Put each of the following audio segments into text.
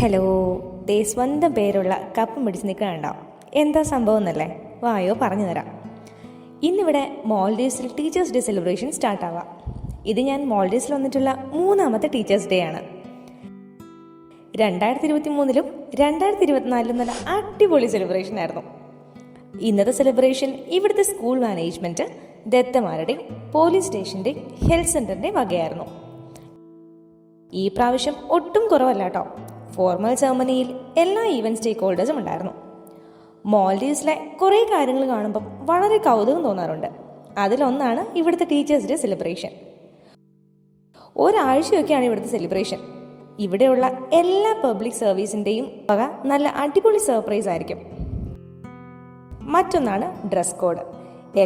Hello, സ്വന്തം പേരുള്ള കപ്പും പിടിച്ച് നിൽക്കണുണ്ടോ? എന്താ സംഭവം എന്നല്ലേ? വായോ പറഞ്ഞു തരാം. ഇന്നിവിടെ മോൾഡീവ്സിൽ ടീച്ചേഴ്സ് ഡേ സെലിബ്രേഷൻ സ്റ്റാർട്ടാവാം. ഇത് ഞാൻ മോൾഡീവ്സിൽ വന്നിട്ടുള്ള 3ാമത്തെ ടീച്ചേഴ്സ് ഡേ ആണ്. 2023 2024 നല്ല അടിപൊളി സെലിബ്രേഷൻ ആയിരുന്നു. ഇന്നത്തെ സെലിബ്രേഷൻ ഇവിടുത്തെ സ്കൂൾ മാനേജ്മെൻറ്റ്, ദത്തമാരുടെയും പോലീസ് സ്റ്റേഷൻ്റെയും ഹെൽത്ത് സെൻ്ററിൻ്റെയും വകയായിരുന്നു. ഈ പ്രാവശ്യം ഒട്ടും കുറവല്ല കേട്ടോ. ഫോർമൽ സെറമണിയിൽ എല്ലാ ഈവൻറ്റ് സ്റ്റേക്ക് ഹോൾഡേഴ്സും ഉണ്ടായിരുന്നു. മോൾഡീവ്സിലെ കുറേ കാര്യങ്ങൾ കാണുമ്പം വളരെ കൗതുകം തോന്നാറുണ്ട്. അതിലൊന്നാണ് ഇവിടുത്തെ ടീച്ചേഴ്സ് ഡേ സെലിബ്രേഷൻ. ഒരാഴ്ചയൊക്കെയാണ് ഇവിടുത്തെ സെലിബ്രേഷൻ. ഇവിടെയുള്ള എല്ലാ പബ്ലിക് സർവീസിൻ്റെയും വക നല്ല അടിപൊളി സർപ്രൈസ് ആയിരിക്കും. മറ്റൊന്നാണ് ഡ്രസ് കോഡ്.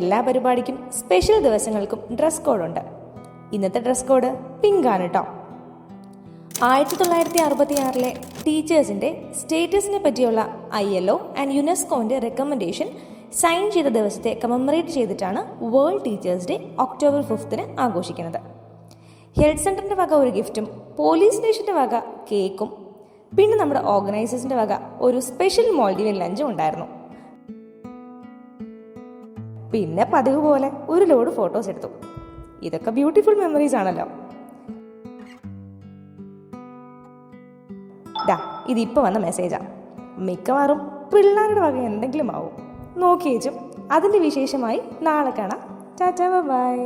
എല്ലാ പരിപാടിക്കും സ്പെഷ്യൽ ദിവസങ്ങൾക്കും ഡ്രസ് കോഡുണ്ട്. ഇന്നത്തെ ഡ്രസ് കോഡ് പിങ്ക് ആണ് കേട്ടോ. 1966 ടീച്ചേഴ്സിൻ്റെ സ്റ്റേറ്റസിനെ പറ്റിയുള്ള ILO ആൻഡ് യുനെസ്കോൻ്റെ റെക്കമെൻഡേഷൻ സൈൻ ചെയ്ത ദിവസത്തെ കമമറേറ്റ് ചെയ്തിട്ടാണ് വേൾഡ് ടീച്ചേഴ്സ് ഡേ ഒക്ടോബർ 5 ആഘോഷിക്കുന്നത്. ഹെൽത്ത് സെൻ്ററിൻ്റെ വക ഒരു ഗിഫ്റ്റും പോലീസ് സ്റ്റേഷൻ്റെ വക കേക്കും പിന്നെ നമ്മുടെ ഓർഗനൈസേഴ്സിൻ്റെ വക ഒരു സ്പെഷ്യൽ മോൾഡീവിയൻ ലഞ്ചും ഉണ്ടായിരുന്നു. പിന്നെ പതിവ് പോലെ ഒരു ലോഡ് ഫോട്ടോസ് എടുത്തു. ഇതൊക്കെ ബ്യൂട്ടിഫുൾ മെമ്മറീസ് ആണല്ലോ. ഇതിപ്പോൾ വന്ന മെസ്സേജാണ്. മിക്കവാറും പിള്ളേരുടെ വക എന്തെങ്കിലും ആവും. നോക്കിയേച്ചും അതിൻ്റെ വിശേഷമായി നാളെ കാണാം. ടാറ്റാ, ബൈ.